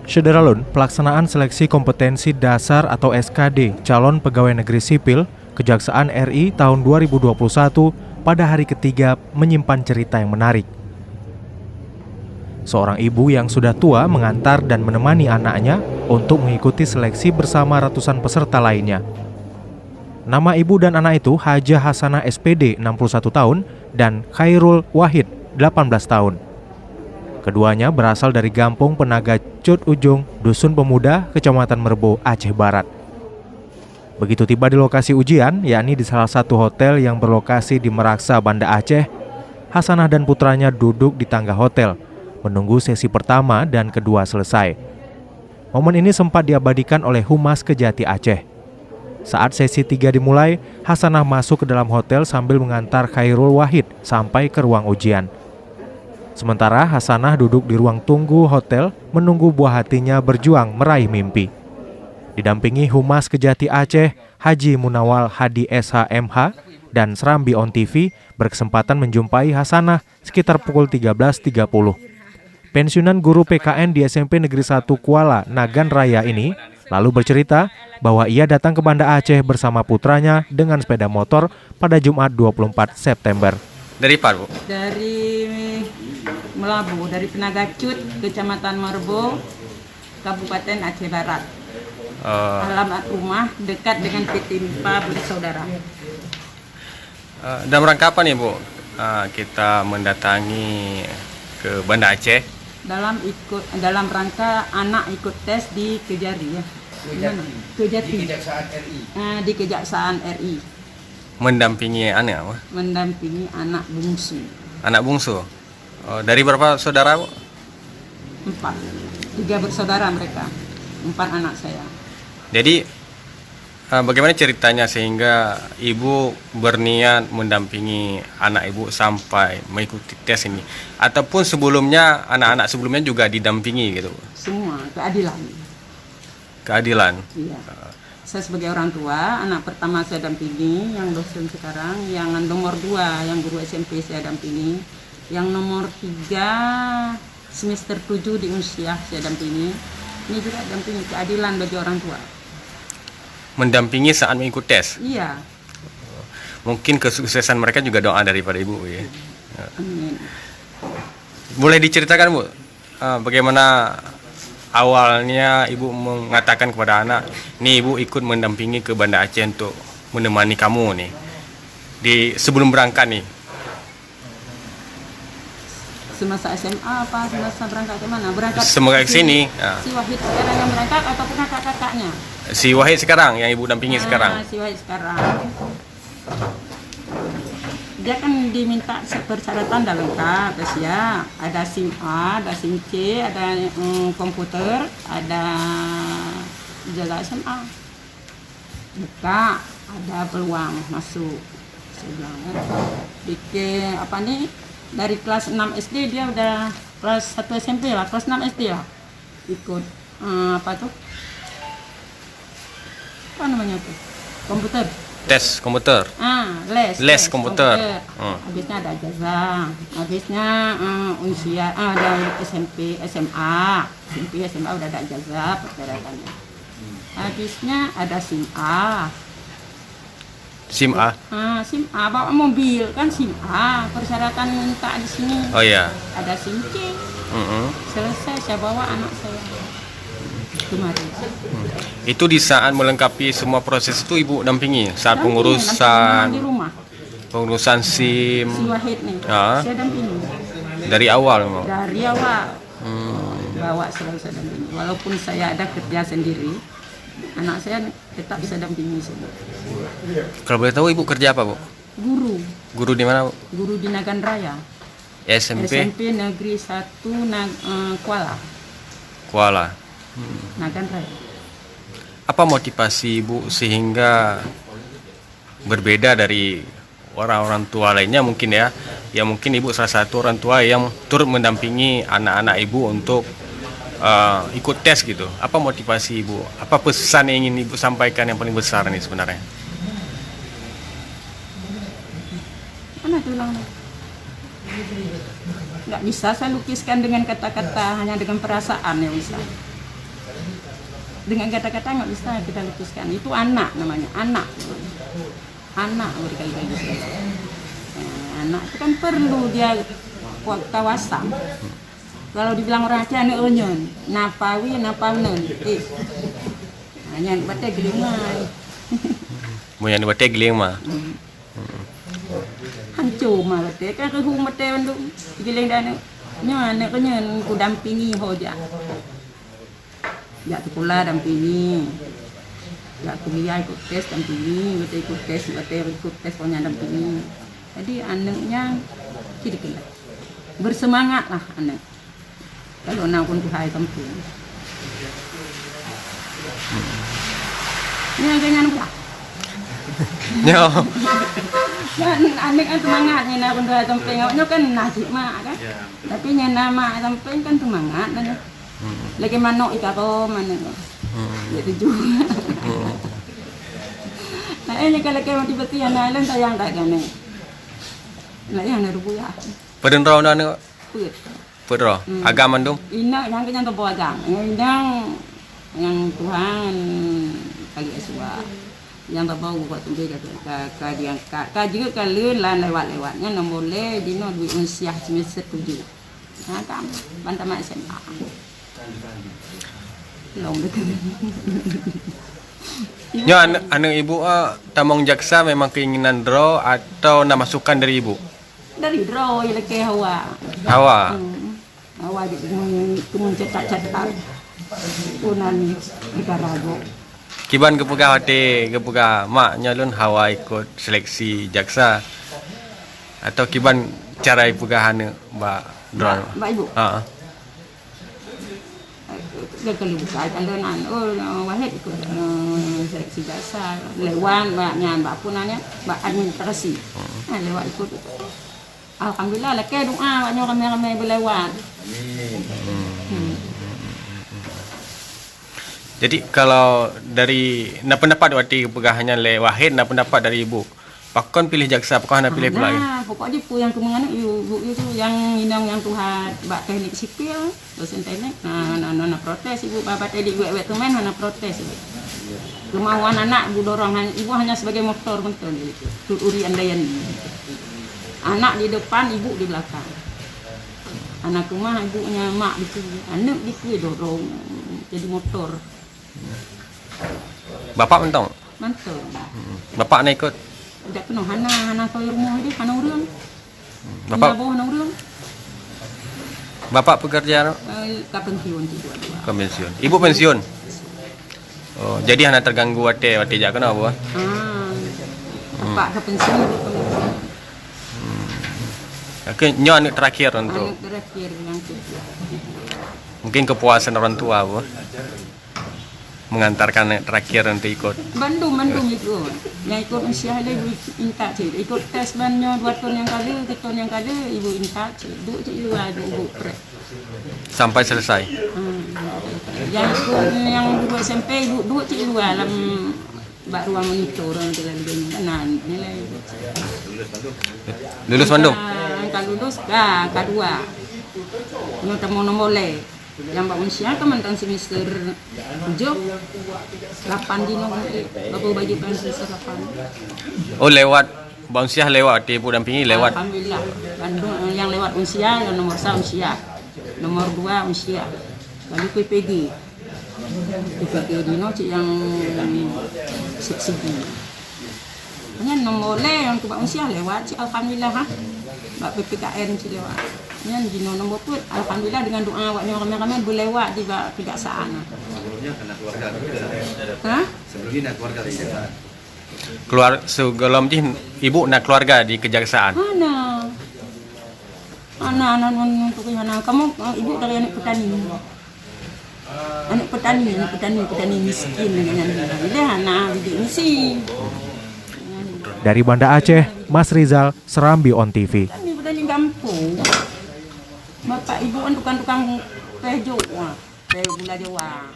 Syederalun, pelaksanaan seleksi kompetensi dasar atau SKD calon pegawai negeri sipil Kejaksaan RI tahun 2021 pada hari ketiga menyimpan cerita yang menarik. Seorang ibu yang sudah tua mengantar dan menemani anaknya untuk mengikuti seleksi bersama ratusan peserta lainnya. Nama ibu dan anak itu Hajah Hasanah SPD 61 tahun dan Khairul Wahid 18 tahun. Keduanya berasal dari Gampung Penaga Cut Ujung, Dusun Pemuda, Kecamatan Merbo, Aceh Barat. Begitu tiba di lokasi ujian, yakni di salah satu hotel yang berlokasi di Meraksa, Banda Aceh, Hasanah dan putranya duduk di tangga hotel, menunggu sesi pertama dan kedua selesai. Momen ini sempat diabadikan oleh Humas Kejati Aceh. Saat sesi 3 dimulai, Hasanah masuk ke dalam hotel sambil mengantar Khairul Wahid sampai ke ruang ujian. Sementara Hasanah duduk di ruang tunggu hotel menunggu buah hatinya berjuang meraih mimpi. Didampingi Humas Kejati Aceh, Haji Munawal Hadi SHMH dan Serambi On TV berkesempatan menjumpai Hasanah sekitar pukul 13.30. Pensiunan guru PKN di SMP Negeri 1 Kuala, Nagan Raya ini lalu bercerita bahwa ia datang ke Banda Aceh bersama putranya dengan sepeda motor pada Jumat 24 September. Dari mana, Bu? Dari Melabu, dari Penaga Cut, Kecamatan Merbo, Kabupaten Aceh Barat. Alamat rumah dekat dengan PT MIPA bersaudara. Dalam rangka apa nih, Bu? Kita mendatangi ke Banda Aceh. Dalam rangka anak ikut tes di Kejari ya. Kejati. Di Kejaksaan RI. Di Kejaksaan RI. Mendampingi anak, apa? Mendampingi anak bungsu. Anak bungsu. Dari berapa saudara, Bu? 4. 3 bersaudara mereka. 4 anak saya. Jadi bagaimana ceritanya sehingga Ibu berniat mendampingi anak Ibu sampai mengikuti tes ini? Ataupun sebelumnya anak-anak sebelumnya juga didampingi gitu? Semua keadilan. Keadilan. Iya. Saya sebagai orang tua, anak pertama saya dampingi, yang dosen sekarang, yang nomor 2, yang guru SMP saya dampingi, yang nomor 3 semester 7 di Unsiah saya dampingi. Ini juga dampingi keadilan bagi orang tua. Mendampingi saat mengikuti tes? Iya. Mungkin kesuksesan mereka juga doa daripada Ibu ya. Amin. Boleh diceritakan, Bu, bagaimana awalnya Ibu mengatakan kepada anak, nih Ibu ikut mendampingi ke Banda Aceh untuk menemani kamu nih sebelum berangkat nih? Semasa SMA apa semasa berangkat ke mana? Berangkat semoga ke sini. Si Wahid sekarang yang berangkat ataupun kakak-kakaknya? Si Wahid sekarang yang Ibu dampingi sekarang. Si Wahid sekarang. Dia kan diminta persyaratan dah lengkap ya. Ada SIM A, ada SIM C, ada komputer, ada jaga SMA. Buka, ada peluang masuk. Saya bilang bikin apa nih? Dari kelas 6 SD dia udah kelas 1 SMP lah, kelas 6 SD lah. Ikut apa tuh? Apa namanya tuh? Komputer. Tes komputer. Les komputer. Habisnya ada jaza. Habisnya usia ada SMP, SMA. SMP, SMA udah ada jaza persyaratannya. Habisnya ada SIM A. SIM A. SIM A bawa mobil kan SIM A persyaratan minta di sini. Oh iya. Ada SIM C. Selesai saya bawa anak saya kemarin. Itu di saat melengkapi semua proses itu Ibu dampingi saat pengurusan di rumah. Pengurusan SIM. Si Wahid nih. Saya dampingi. Dari awal memang. Dari awal. Bawa selalu saya dampingi. Walaupun saya ada kerja sendiri, anak saya tetap bisa dampingi semua. Kalau boleh tahu Ibu kerja apa, Bu? Guru. Guru di mana, Bu? Guru di Nagan Raya. SMP Negeri 1 Kuala. Kuala. Nagan Raya. Apa motivasi Ibu sehingga berbeda dari orang-orang tua lainnya mungkin ya? Ya mungkin Ibu salah satu orang tua yang turut mendampingi anak-anak Ibu untuk ikut tes gitu. Apa motivasi Ibu? Apa pesan yang ingin Ibu sampaikan yang paling besar nih sebenarnya? Mana tulang? Nggak bisa saya lukiskan dengan kata-kata, hanya dengan perasaan ya bisa. Dengan kata-kata nggak bisa kita lukiskan. Itu anak namanya, anak berkali-kali bisa. Anak itu kan perlu dia kawasan. Kalau dibilang orang Aceh anak onyon, napawi napaunen. Hanya batai gelimai. Moyan batai giling mah. Hancur mah batai kan ke rumah batai untuk giling dan anak onyon ku dampingi hoja. Ya sekolah dampingi. Ya kuliah ikut tes dampingi, batai ikut tes pokoknya dampingi. Jadi anaknya kira-kira bersemangat lah anak. Kalau nak pun Tuhan kampung. Ni jangan pula. Nyo. Anak kan semangatnya nak pun Tuhan kampung. Awaknya kan nasi mak kan. Tapi nyana mak kampung kan semangat kan. Lagi manok ikaro mana. Ya tujuh. Nah ini kalau kayak motivasi anak lain sayang tak kan ni. Nak yang ada rupiah. Pada raw na Put. Pura. Agam mandung. Ina yang kita tahu agam. Yang Tuhan kali aswa. Yang tahu buat tumbe kata diangkat. Juga kalian lah lewat-lewatnya nombor le dino duit unsiah semester 7. Nah kam bantamak SMA. Long betul. Nyo anak ibu tamong jaksa memang keinginan draw atau nak masukan dari ibu? Dari draw ya leke hawa. Hawa. Hawa di cetak-cetak. Punan Nicaragua. Kiban kepuga mak nyalun hawa ikut seleksi jaksa atau kiban cara ipuga hana ba draw. Mbak Ibu. Ha. Dia kalau buka calonan, wahid ikut seleksi jasa, lewat mbaknya mbak punanya, mbak administrasi, lewat ikut. Alhamdulillah, laki doa, banyak ramai-ramai berlewat. Jadi kalau dari nak pendapat waktu pegahannya le wahid nak pendapat dari ibu. Pakon pilih jaksa, pakon nak pilih pula. Nah, pokoknya pu yang kemana ibu itu yang yang Tuhan bak teknik sipil, dosen teknik. Nah, protes ibu babat edik wek teman hana protes ibu. Kemauan anak ibu dorong ibu hanya sebagai motor betul gitu. Tuturi andaian. Anak di depan, ibu di belakang. Anak rumah ibunya mak gitu. Anak gitu dorong jadi motor. Bapak mentong. Mantap. Bapak nak ikut. Tidak penuh hana kau rumah ini hana urang. Bapak hana urang. Bapak pekerja Ka pensiun juga. ke pensiun. Ibu pensiun. Oh, jadi hana terganggu wate jak kena apa? Bapak ke pensiun ibu pensiun. Oke, nyo anak terakhir untuk. Anak terakhir yang kedua. Mungkin kepuasan orang tua apa? Mengantarkan anak terakhir untuk ikut. Bandung ikut. Yang ikut usia dia ibu minta cik. Ikut tes bannya 2 tahun yang kali, 3 tahun yang kali ibu minta cik. Duk cik luar ibu prep. Sampai selesai. Yang ikut yang 2 SMP ibu duk cik luar dalam bak ruang monitor orang terlalu nah nilai Lulus Bandung. Kalau lulus kedua. Yang temu nombor le. Yang bak usia kan mantan semester 7 8 dino baru bagi semester 8. Oh lewat Bangsiah lewat ibu dampingi lewat. Alhamdulillah. Bandung yang lewat usia yang nomor 1 usia. Nomor 2 usia. Lalu PPG. PPG dino cik yang subsidi. Hanya nomor le yang ke usia lewat cik alhamdulillah ha. Bak PPKN cik lewat. Yang di nombor pun alhamdulillah dengan doa awaknya ramai-ramai berlewat di kejaksaan. Sebelumnya kena keluarga Hah? Sebelumnya nak keluarga di kejaksaan. Keluar sebelum ibu nak keluarga di kejaksaan. Anak untuk mana? Kamu ibu dari anak petani. Anak petani miskin dengan dia anak bidik misi. Dari Banda Aceh, Mas Rizal, Serambi On TV. Petani kampung. Bapak ibu kan tukang-tukang teh Jawa, teh gula Jawa.